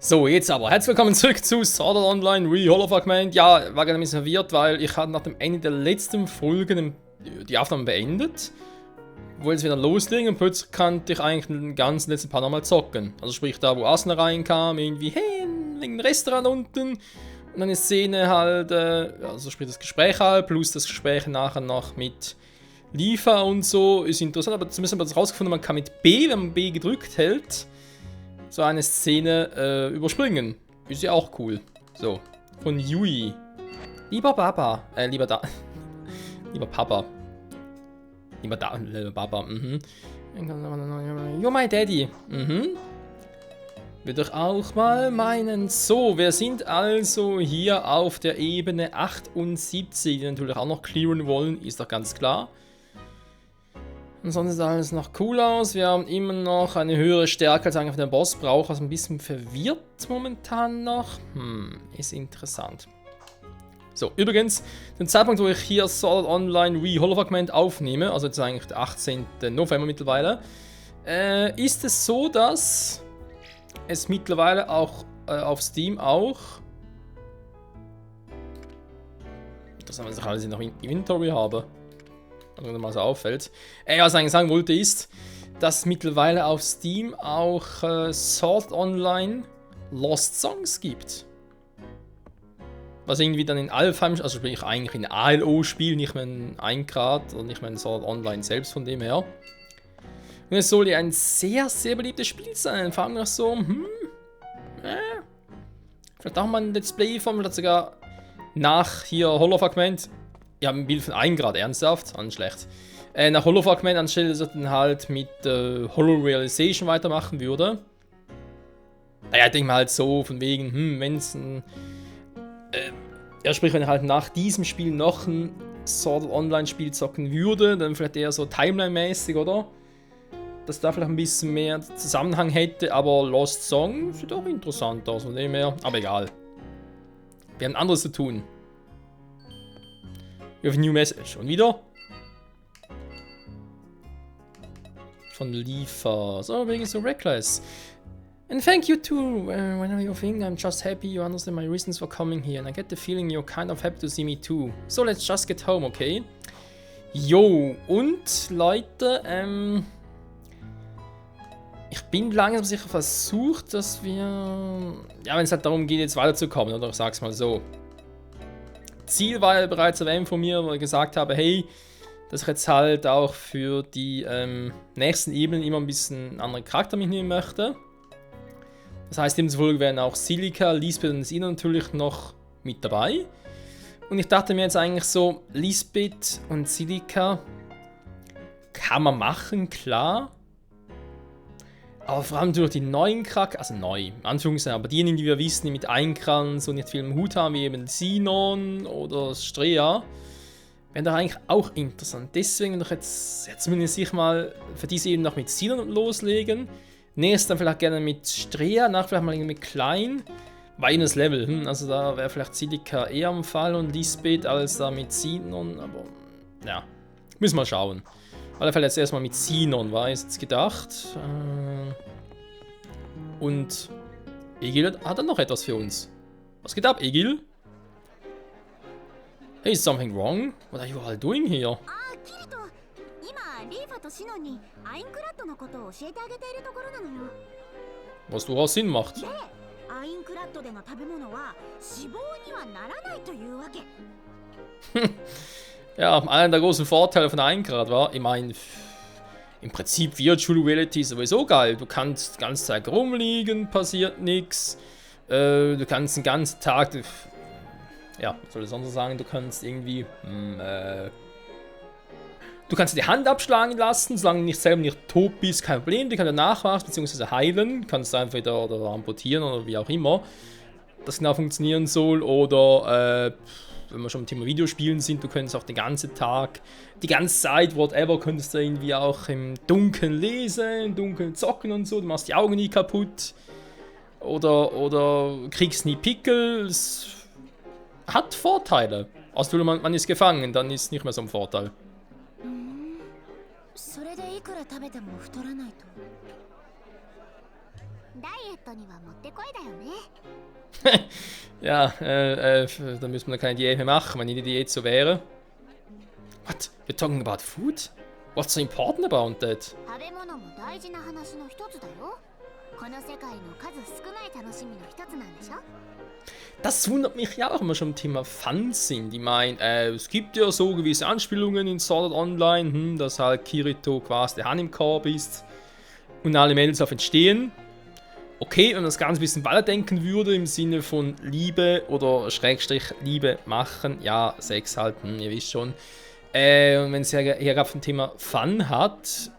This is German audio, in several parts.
So, jetzt aber. Herzlich willkommen zurück zu Sword Art Online Re-Holofragment. Ja, war gerade ein bisschen verwirrt, weil ich hatte nach dem Ende der letzten Folge die Aufnahme beendet. Wollte es wieder loslegen und plötzlich kannte ich eigentlich den ganzen letzten Part nochmal zocken. Also sprich da, wo Asuna reinkam, irgendwie, hey, wegen dem Restaurant unten. Und dann eine Szene halt, also sprich das Gespräch halt, plus das Gespräch nachher noch mit Lifa und so. Ist interessant, aber zumindest haben wir das rausgefunden, man kann mit B, wenn man B gedrückt hält, so eine Szene überspringen. Ist ja auch cool. So, von Yui. Lieber Papa. Lieber Papa. Lieber Papa. You're my daddy. Würde ich auch mal meinen. So, wir sind also hier auf der Ebene 78, die natürlich auch noch clearen wollen, ist doch ganz klar. Ansonsten sieht alles noch cool aus. Wir haben immer noch eine höhere Stärke als eigentlich der Boss braucht. Also ein bisschen verwirrt momentan noch. Ist interessant. So, übrigens, den Zeitpunkt, wo ich hier Sword Art Online Re-Holofragment aufnehme, also jetzt eigentlich der 18. November mittlerweile, ist es so, dass es mittlerweile auch auf Steam auch... Interessant, was ich alles noch in Inventory habe. Also wenn mal so auffällt. Was ich eigentlich sagen wollte ist, dass mittlerweile auf Steam auch Sword Online Lost Songs gibt. Was irgendwie dann in Alpha, also sprich eigentlich in ALO-Spiel, nicht mehr in Eingrad und nicht mehr in Sword Online selbst von dem her. Und es soll ja ein sehr, sehr beliebtes Spiel sein. Vor allem noch so, vielleicht auch mal ein Let's Play von, vielleicht sogar nach hier Holofragment. Ja, ein Bild von 1 Grad, ernsthaft? Schlecht. Nach Holofragment, anstelle dass er dann halt mit Holo-Realization weitermachen würde. Naja, ich denke mal halt so, von wegen, wenn es ein... sprich, wenn er halt nach diesem Spiel noch ein Sword Art Online-Spiel zocken würde, dann vielleicht eher so Timeline-mäßig, oder? Dass da vielleicht ein bisschen mehr Zusammenhang hätte, aber Lost Song sieht auch interessant aus, von dem her. Aber egal. Wir haben anderes zu tun. We have a new message. Und wieder? Von Lifa. So, being so reckless. And thank you too. Whenever you think, I'm just happy you understand my reasons for coming here. And I get the feeling you're kind of happy to see me too. So, let's just get home, okay? Jo, und Leute, ich bin langsam sicher versucht, dass wir... Ja, wenn es halt darum geht, jetzt weiterzukommen, oder ich sag's mal so. Ziel war ja bereits erwähnt von mir, wo ich gesagt habe, hey, dass ich jetzt halt auch für die nächsten Ebenen immer ein bisschen andere Charakter mitnehmen möchte. Das heißt, in dieser Folge werden auch Celica, Lisbeth und Sina natürlich noch mit dabei. Und ich dachte mir jetzt eigentlich so, Lisbeth und Celica kann man machen, klar. Aber vor allem durch die neuen Charakter, also neu, Anführungszeichen, aber diejenigen, die wir wissen, die mit Einkran so nicht viel im Hut haben, wie eben Sinon oder Strea, wären doch eigentlich auch interessant. Deswegen doch jetzt zumindest ich mal für diese eben noch mit Sinon loslegen. Nächstes dann vielleicht gerne mit Strea, nach vielleicht mal mit Klein, weil das Level, also da wäre vielleicht Celica eher am Fall und Lisbeth als da mit Sinon, aber ja, müssen wir schauen. Auf alle Fälle jetzt erstmal mit Sinon, war jetzt gedacht. Und Egil hat dann noch etwas für uns. Was geht ab, Egil? Hey, is something wrong? What are you all doing here? Was durchaus Sinn macht. Ja, einer der großen Vorteile von Eingrad war, ich meine, im Prinzip Virtual Reality sowieso geil. Du kannst die ganze Zeit rumliegen, passiert nichts. Du kannst den ganzen Tag, ja, was soll ich sonst sagen, du kannst irgendwie, du kannst die Hand abschlagen lassen, solange du nicht selber nicht tot bist, kein Problem. Die kann du nachwachsen bzw. heilen, kannst du einfach wieder oder amputieren oder wie auch immer das genau funktionieren soll. Oder wenn wir schon im Thema Videospielen sind, du könntest auch den ganzen Tag, die ganze Zeit, whatever, könntest du irgendwie auch im Dunkeln lesen, im Dunkeln zocken und so, du machst die Augen nie kaputt oder kriegst nie Pickel. Es hat Vorteile. Also man ist gefangen, dann ist es nicht mehr so ein Vorteil. Ja, da müssen wir keine Diät mehr machen, wenn die Diät so wäre. What? We're talking about food? What's so important about that? Das wundert mich ja auch, wenn wir schon im Thema Fun sind. Ich meine, es gibt ja so gewisse Anspielungen in Sword Art Online, dass halt Kirito quasi der Hahn im Korb ist und alle Mädels auf entstehen. Okay, wenn man das Ganze ein bisschen weiterdenken würde, im Sinne von Liebe oder Schrägstrich Liebe machen, ja, Sex halt, ihr wisst schon. Und wenn es hier gerade vom Thema Fun hat,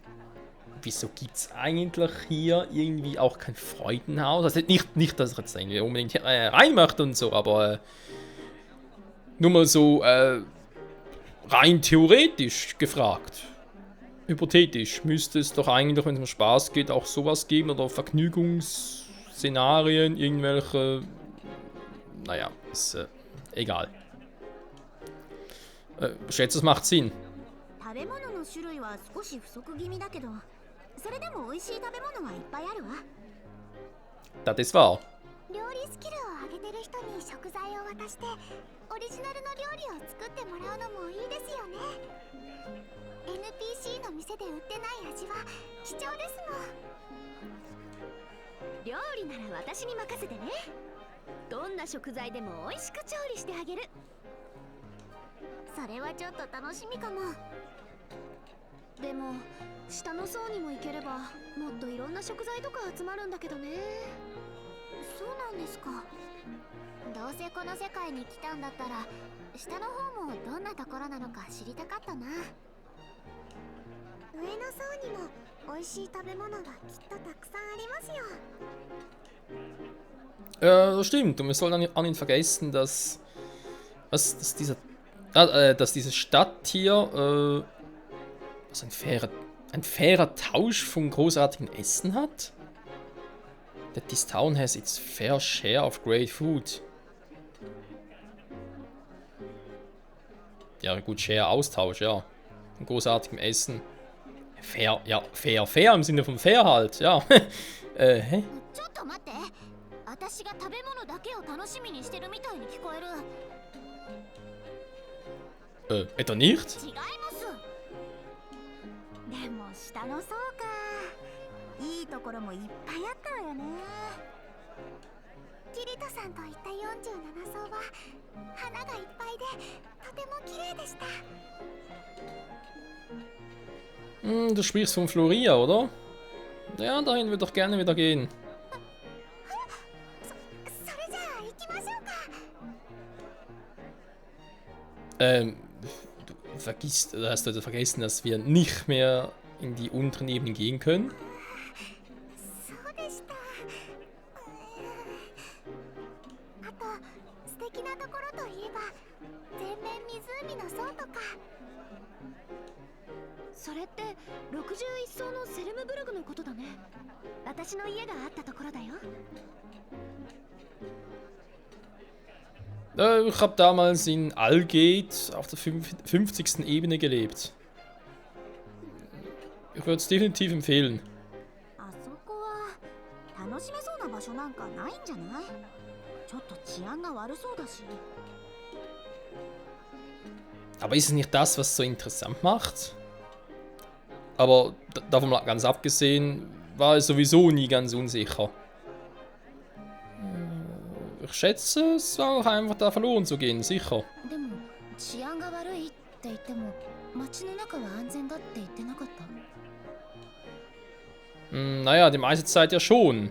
wieso gibt es eigentlich hier irgendwie auch kein Freudenhaus? Also nicht dass ich jetzt irgendwie unbedingt rein möchte und so, aber nur mal so rein theoretisch gefragt. Hypothetisch müsste es doch eigentlich, wenn es um Spaß geht, auch sowas geben oder Vergnügungsszenarien, irgendwelche. Naja, ist egal. Ich schätze, es macht Sinn. Das ist wahr. NPC の店で売ってない味は貴重ですもん。料理なら私に任せてね。どんな食材でも美味しく調理してあげる。それはちょっと楽しみかも。でも下の層にも行ければもっといろんな食材とか集まるんだけどね。そうなんですか。どうせこの世界に来たんだったら下の方もどんなところなのか知りたかったな。上の層にも美味しい食べ物がきっとたくさんありますよ。Das stimmt. Und wir sollen auch nicht vergessen, dass diese Stadt hier also ein fairer Tausch von großartigem Essen hat. That this town has its fair share of great food. Ja, gut, Share, Austausch, ja. Von großartigem Essen. Fair, ja, fair im Sinne von fair halt, ja. Hä? Etwa nicht? Du sprichst von Floria, oder? Ja, dahin würde ich doch gerne wieder gehen. Hast du vergessen, dass wir nicht mehr in die unteren Ebenen gehen können? Ich habe damals in Algate auf der 50. Ebene gelebt. Ich würde es definitiv empfehlen. Aber ist es nicht das, was es so interessant macht? Aber davon ganz abgesehen, war es sowieso nie ganz unsicher. Ich schätze, es war auch einfach da verloren zu gehen, sicher. Naja, die meiste Zeit ja schon.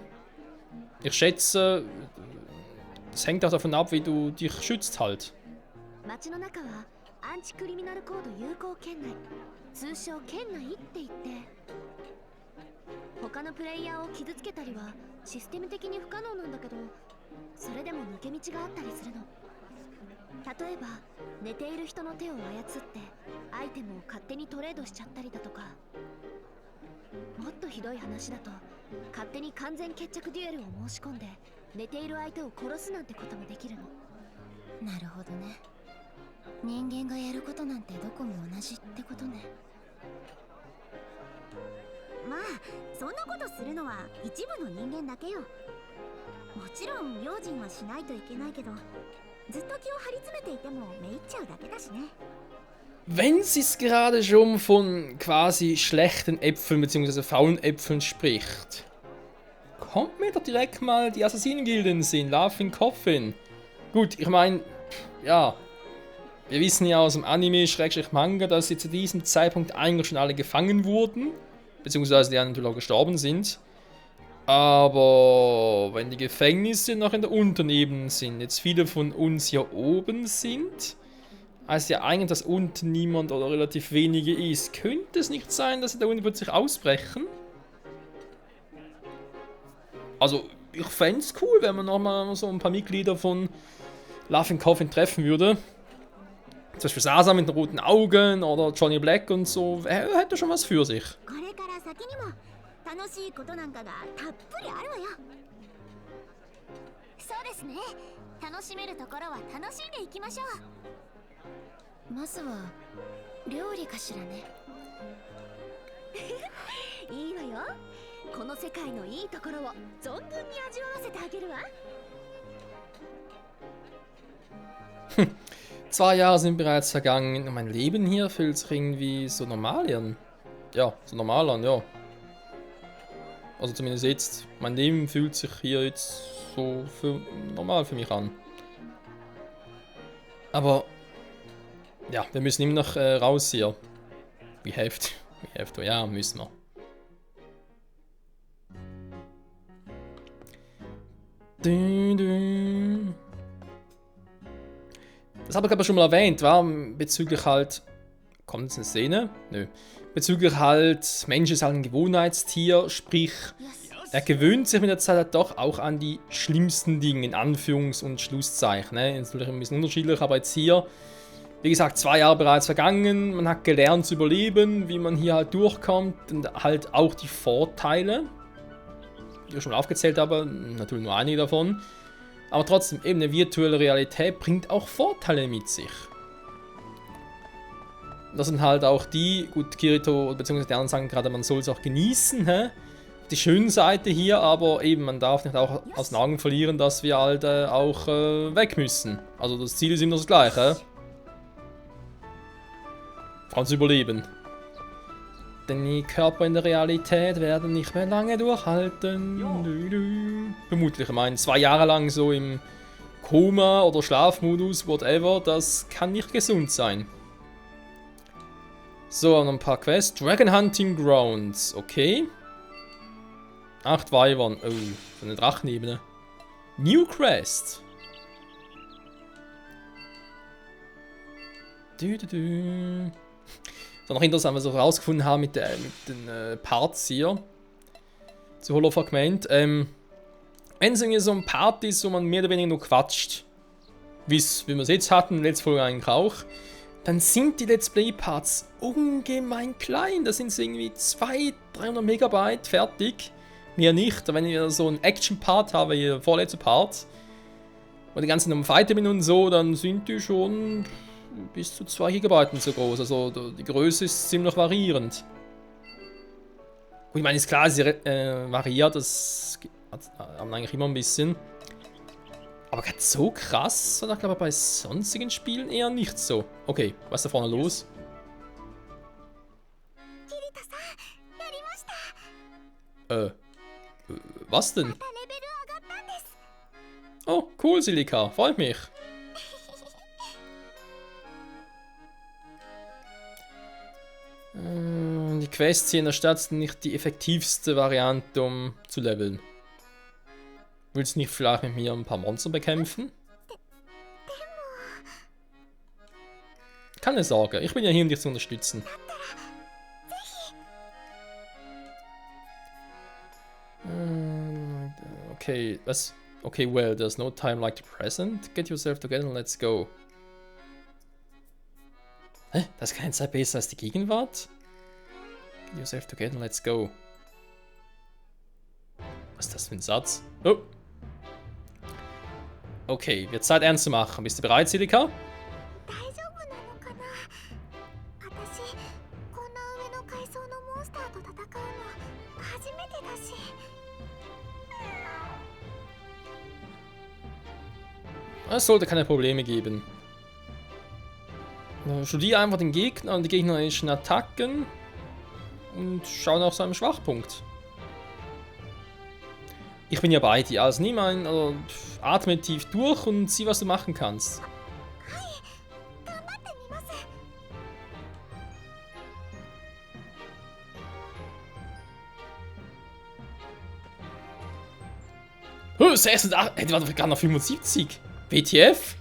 Ich schätze, es hängt auch davon ab, wie du dich schützt halt. そんなことするのは一部の人間だけよ。もちろん用心はしないといけないけど、ずっと気を張り詰めていてもめいっちゃうだけだしね。Wenn sie es gerade schon von quasi schlechten Äpfeln bzw. faulen Äpfeln spricht, kommt mir doch direkt mal die Assassinen-Gilde in den Sinn, Laughing Coffin. Gut, ich meine, ja, wir wissen ja aus dem Anime-Manga, dass sie zu diesem Zeitpunkt eigentlich schon alle gefangen wurden, beziehungsweise die natürlich auch gestorben sind. Aber wenn die Gefängnisse noch in der unteren Ebene sind, jetzt viele von uns hier oben sind, heißt ja eigentlich, dass unten niemand oder relativ wenige ist. Könnte es nicht sein, dass sie da unten plötzlich ausbrechen? Also, ich fände es cool, wenn man nochmal so ein paar Mitglieder von Laughing Coffin treffen würde. Zum Beispiel Sasa mit den roten Augen oder Johnny Black und so. Er hätte schon was für sich. 楽しいことなんかがたっぷりあるわよ。そうですね。楽しめるところは楽しんでいきましょう。まずは料理かしらね。いいわよ。この世界のいいところを存分に味わわせてあげるわ。2 Jahre sind bereits vergangen und mein Leben hier fühlt sich irgendwie so normal an. Ja, so normal an, ja. Also zumindest jetzt. Mein Leben fühlt sich hier jetzt so normal für mich an. Aber ja, wir müssen immer noch raus hier. We have to. Ja, müssen wir. Das habe ich aber schon mal erwähnt, war bezüglich halt. Kommt jetzt eine Szene? Nö. Bezüglich halt, Mensch ist halt ein Gewohnheitstier, sprich, er gewöhnt sich mit der Zeit halt doch auch an die schlimmsten Dinge, in Anführungs- und Schlusszeichen. Ne? Ist natürlich ein bisschen unterschiedlich, aber jetzt hier, wie gesagt, 2 Jahre bereits vergangen, man hat gelernt zu überleben, wie man hier halt durchkommt und halt auch die Vorteile, die ich schon aufgezählt habe, natürlich nur einige davon, aber trotzdem, eben eine virtuelle Realität bringt auch Vorteile mit sich. Das sind halt auch die, gut, Kirito bzw. die anderen sagen gerade, man soll es auch genießen, hä? Die schöne Seite hier, aber eben, man darf nicht auch aus den Augen verlieren, dass wir halt auch weg müssen. Also das Ziel ist immer das gleiche. Vor allem zu überleben. Denn die Körper in der Realität werden nicht mehr lange durchhalten. Vermutlich, ich meine, 2 Jahre lang so im Koma oder Schlafmodus, whatever, das kann nicht gesund sein. So, noch ein paar Quests. Dragon Hunting Grounds, okay. 8 Weibern. Oh, so eine Drachenebene. New Quest. So, noch interessant, was wir herausgefunden haben mit den Parts hier. Zu Holo-Fragment. Wenn es irgendwie so ein Part ist, wo man mehr oder weniger nur quatscht, wie wir es jetzt hatten, letzte Folge eigentlich auch, dann sind die Let's Play Parts ungemein klein. Das sind so irgendwie 200-300 Megabyte fertig. Mehr nicht. Wenn ich so einen Action-Part habe, hier vorletzte Part, und die ganzen um Fighter bin und so, dann sind die schon bis zu 2 Gigabyte so groß. Also die Größe ist ziemlich variierend. Und ich meine, ist klar, sie variiert, das haben eigentlich immer ein bisschen. Aber ganz so krass, oder? Ich glaube bei sonstigen Spielen eher nicht so. Okay, was ist da vorne los? Was denn? Oh, cool, Silika, freut mich. Die Quests hier in der Stadt sind nicht die effektivste Variante, um zu leveln. Willst du nicht vielleicht mit mir ein paar Monster bekämpfen? Keine Sorge, ich bin ja hier, um dich zu unterstützen. Okay, was? Okay, well, there's no time like the present. Get yourself together and let's go. Hä? Das ist keine Zeit besser als die Gegenwart? Get yourself together and let's go. Was ist das für ein Satz? Oh! Okay, wird Zeit ernst zu machen. Bist du bereit, Silika? Es sollte keine Probleme geben. Studiere einfach den Gegner und die gegnerischen Attacken und schau nach seinem Schwachpunkt. Ich bin ja bei dir, also nimm ein, also atme tief durch und sieh, was du machen kannst. Oh, 86, hey, die war doch gerade noch 75. WTF?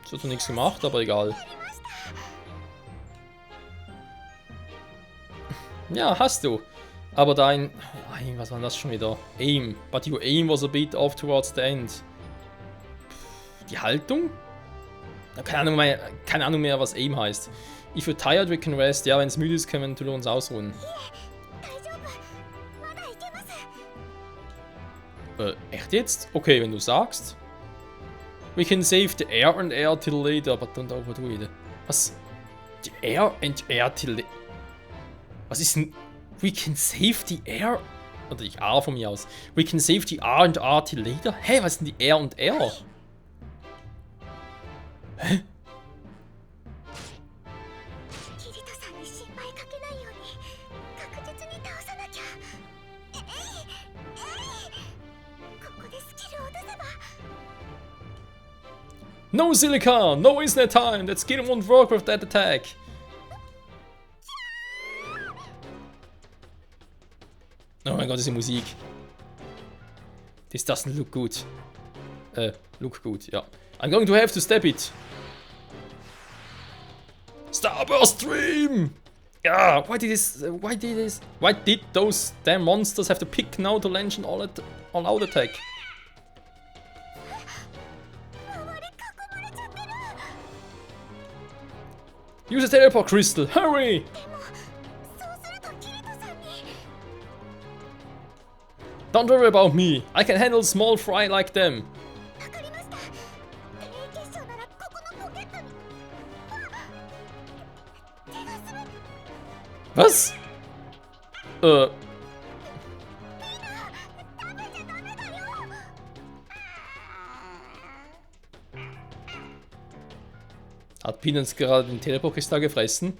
Das hat doch nichts gemacht, aber egal. Ja, hast du. Aber dein... was war das schon wieder? Aim. But your aim was a bit off towards the end. Die Haltung? Keine Ahnung mehr, was Aim heißt. If you're tired, we can rest. Ja, wenn es müde ist, können wir uns ausruhen. Echt jetzt? Okay, wenn du sagst. We can save the air and air till later, but don't overdo it. Was? The air and air till later? Was ist denn? We can save the air? Oder die R von mir aus. We can save the R and R till later? Hä, was ist denn die R und R? Hä? No Silica! No Isnet time! That skill won't work with that attack! Oh mein Gott, diese Musik. This doesn't look good. Look good, ja. I'm going to have to step it. Starburst Stream! Yeah, why did those damn monsters have to pick now to launch an all-out attack? Use a teleport crystal, hurry! Don't worry about me, I can handle small fry like them. Was? Hat Peanuts gerade den Teleport-Kristall gefressen?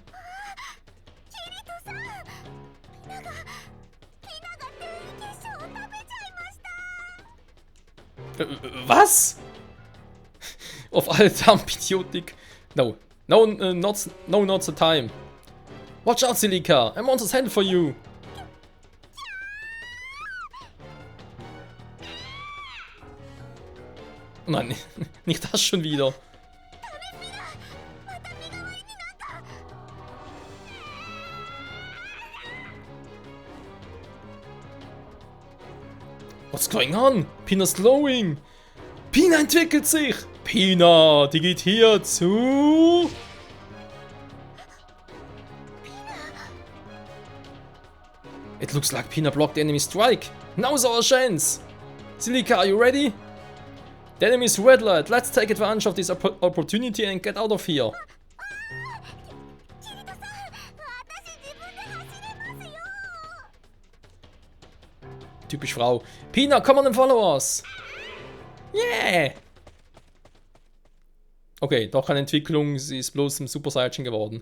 Was? Auf alle Darmpidiotik. No, not the time. Watch out, Silica! A monster's headed for you! Nein, nicht das schon wieder. What's going on? Pina's glowing! Pina entwickelt sich! Pina, die geht hier zu... It looks like Pina blocked the enemy strike. Now's our chance! Silica, are you ready? The enemy is red light. Let's take advantage of this opportunity and get out of here. Typisch Frau. Pina, come on and follow us! Yeah! Okay, doch keine Entwicklung, sie ist bloß ein Super Saiyan geworden.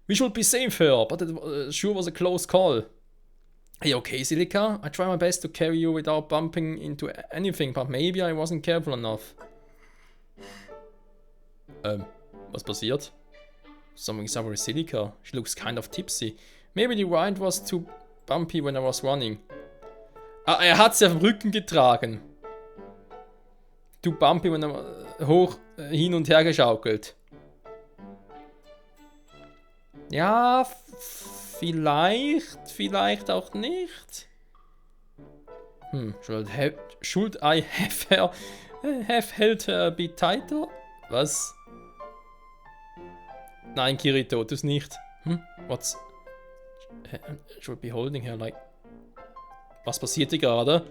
We should be safe here, but it sure was a close call. Hey, okay, Silica? I try my best to carry you without bumping into anything, but maybe I wasn't careful enough. Was passiert? Something's up with Silica. She looks kind of tipsy. Maybe the ride was too bumpy when I was running. Ah, er hat sie auf dem Rücken getragen. Too bumpy, wenn er hoch hin und her geschaukelt. Ja, vielleicht auch nicht. Should I have held her a bit tighter? Was? Nein, Kirito, tu's nicht. What's... Should be holding her like... Was passiert hier gerade?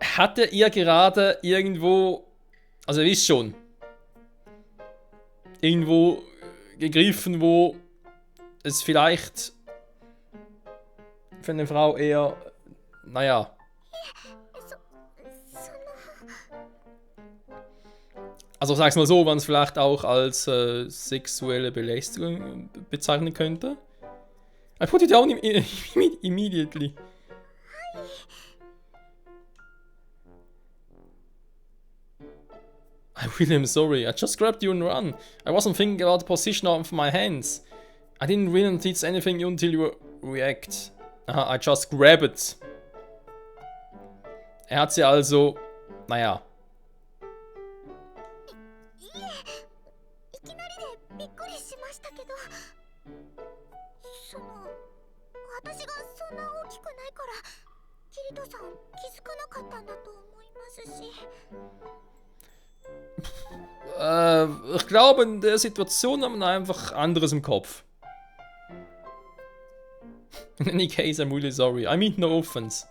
Hat er ihr gerade irgendwo... Also ihr wisst schon. Irgendwo gegriffen, wo es vielleicht für eine Frau eher, naja. Also sag's mal so, man es vielleicht auch als sexuelle Belästigung bezeichnen könnte. I put it down immediately. William, sorry, I just grabbed you and run. I wasn't thinking about the position of my hands. I didn't really notice anything until you react. Aha, I just grabbed it. Er hat sie also, naja. Ich glaube, in der Situation haben wir einfach anderes im Kopf. In any case, I'm really sorry. I mean no offense.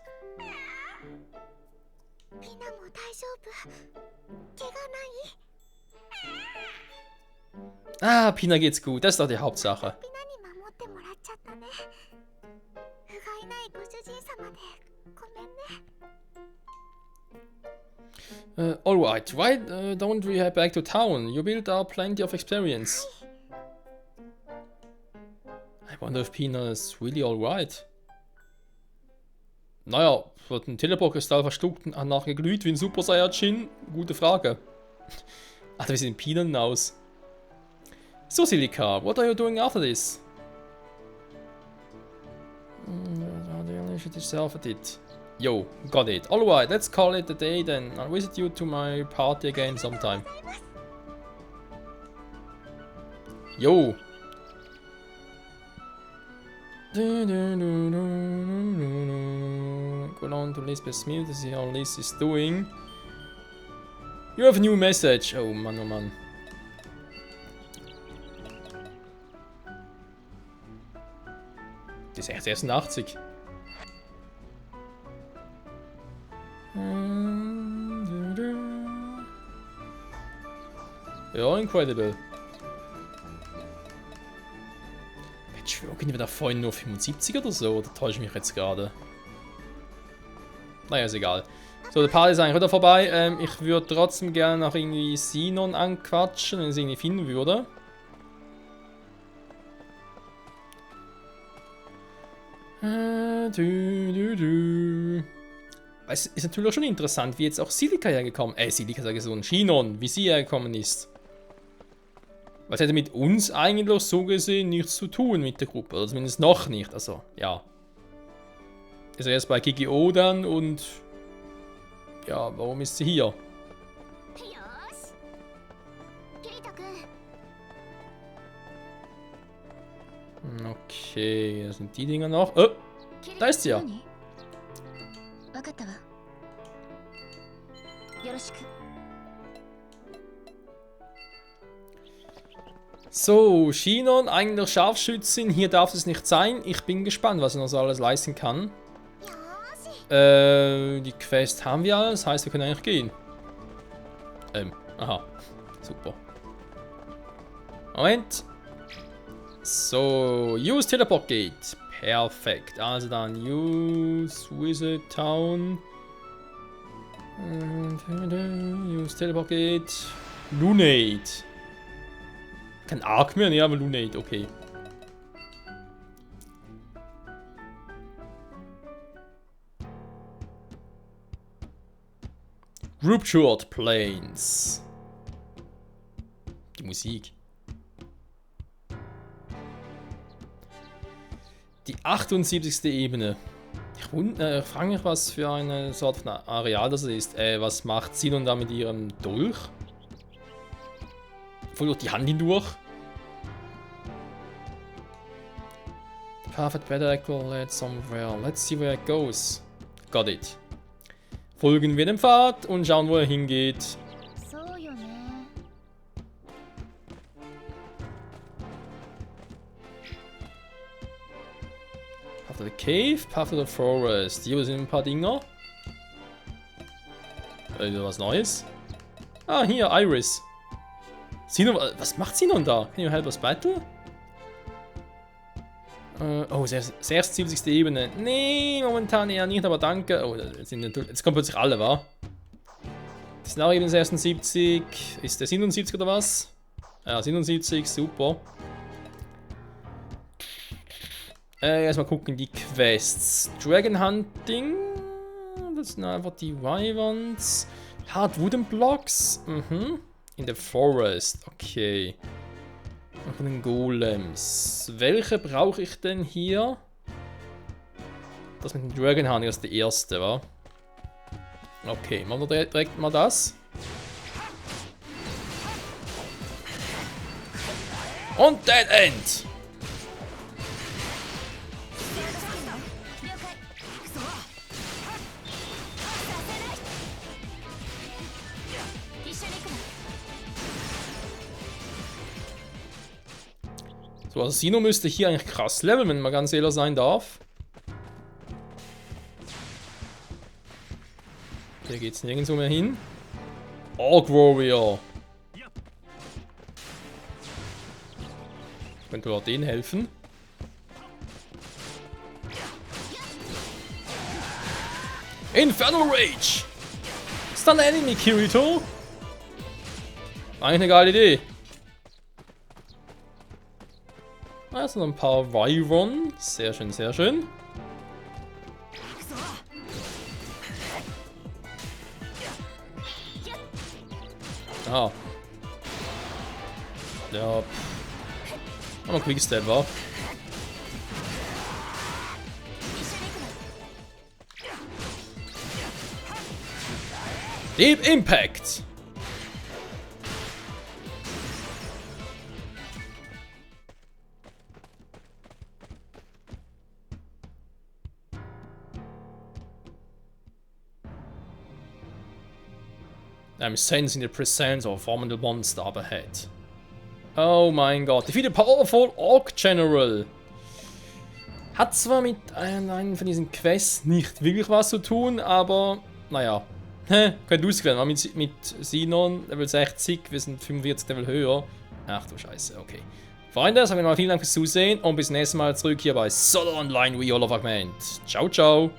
Ah, Pina geht's gut. Das ist doch die Hauptsache. Alright, why don't we head back to town? You built up plenty of experience. I wonder if Pina is really alright. Naja, wird ein Teleportkristall verschluckt und nachher geglüht wie ein Super Saiyajin? Gute Frage. Alter, wie sehen Pina denn aus? So, Silica, what are you doing after this? Yo, got it. Alright, let's call it a day then. I'll visit you to my party again sometime. Yo. Go on to Lisbeth's meal to see how Liz is doing. You have a new message. Oh Mann, oh Mann. Das ist erst 86. Ja, incredible. Ich schwöre, wir da vorhin nur 75 oder so, oder täusche ich mich jetzt gerade? Naja, ist egal. So, der Part ist eigentlich wieder vorbei. Ich würde trotzdem gerne noch irgendwie Sinon anquatschen, wenn ich es irgendwie finden würde. Es ist natürlich auch schon interessant, wie jetzt auch Silica hergekommen ist. Silica sage ich so, Shinon, wie sie hergekommen ist. Weil es hätte mit uns eigentlich so gesehen nichts zu tun mit der Gruppe. Oder zumindest noch nicht. Also, ja. Also erst bei GGO dann und... Ja, warum ist sie hier? Okay, das sind die Dinger noch. Oh, da ist sie ja. So, Shinon, eigentlich Scharfschützin. Hier darf es nicht sein. Ich bin gespannt, was sie noch so alles leisten kann. Die Quest haben wir alles. Das heißt, wir können eigentlich gehen. Aha. Super. Moment. So, use Teleport Gate. Perfekt. Also dann use Wizard Town. Use Teleport Gate. Lunate. Kein Arc mehr? Ne, aber Lunate, okay. Ruptured Plains. Die Musik. Die 78. Ebene. Ich frage mich, was für eine Sorte von Areal das ist. Was macht Sinon da mit ihrem Dolch? Voll durch die Hand hindurch. Perfect Pedicle led somewhere. Let's see where it goes. Got it. Folgen wir dem Pfad und schauen, wo er hingeht. Path of the Cave, Path of the Forest. Hier sind ein paar Dinger. Was Neues. Ah, hier, Iris. Sinon, was macht Sinon da? Can you help us battle? Oh, 76. Ebene. Nee, momentan eher nicht, aber danke. Oh, jetzt kommen plötzlich alle, wa? Das sind auch eben 76. Ist der 77 oder was? Ja, 77, super. Erstmal gucken, die Quests. Dragon Hunting. Das sind einfach die Wyverns. Hard Wooden Blocks. Mhm. In the Forest. Okay. Und von den Golems. Welche brauche ich denn hier? Das mit dem Dragon Hunting ist der erste, wa? Okay, machen wir direkt mal das. Und Dead End! So, also Sino müsste hier eigentlich krass leveln, wenn man ganz ehrlich sein darf. Hier geht's nirgendwo mehr hin. Orc Warrior. Könnte auch denen helfen. Infernal Rage! Stun Enemy, Kirito! Eigentlich eine geile Idee. Also noch ein paar Wyvern. Sehr schön, sehr schön. Ah. Ja. Mal Quickstep, wa? Deep Impact! I'm sensing the presence of a formidable monster up ahead. Oh mein Gott. Defeat a powerful Orc General. Hat zwar mit einem von diesen Quests nicht wirklich was zu tun, aber naja. Könnte ausgewählt. Mit Sinon, Level 60, wir sind 45 Level höher. Ach du Scheiße, okay. Freunde, sagen wir mal vielen Dank fürs Zusehen und bis nächstes Mal zurück hier bei Solo Online We All of Augment. Ciao, ciao.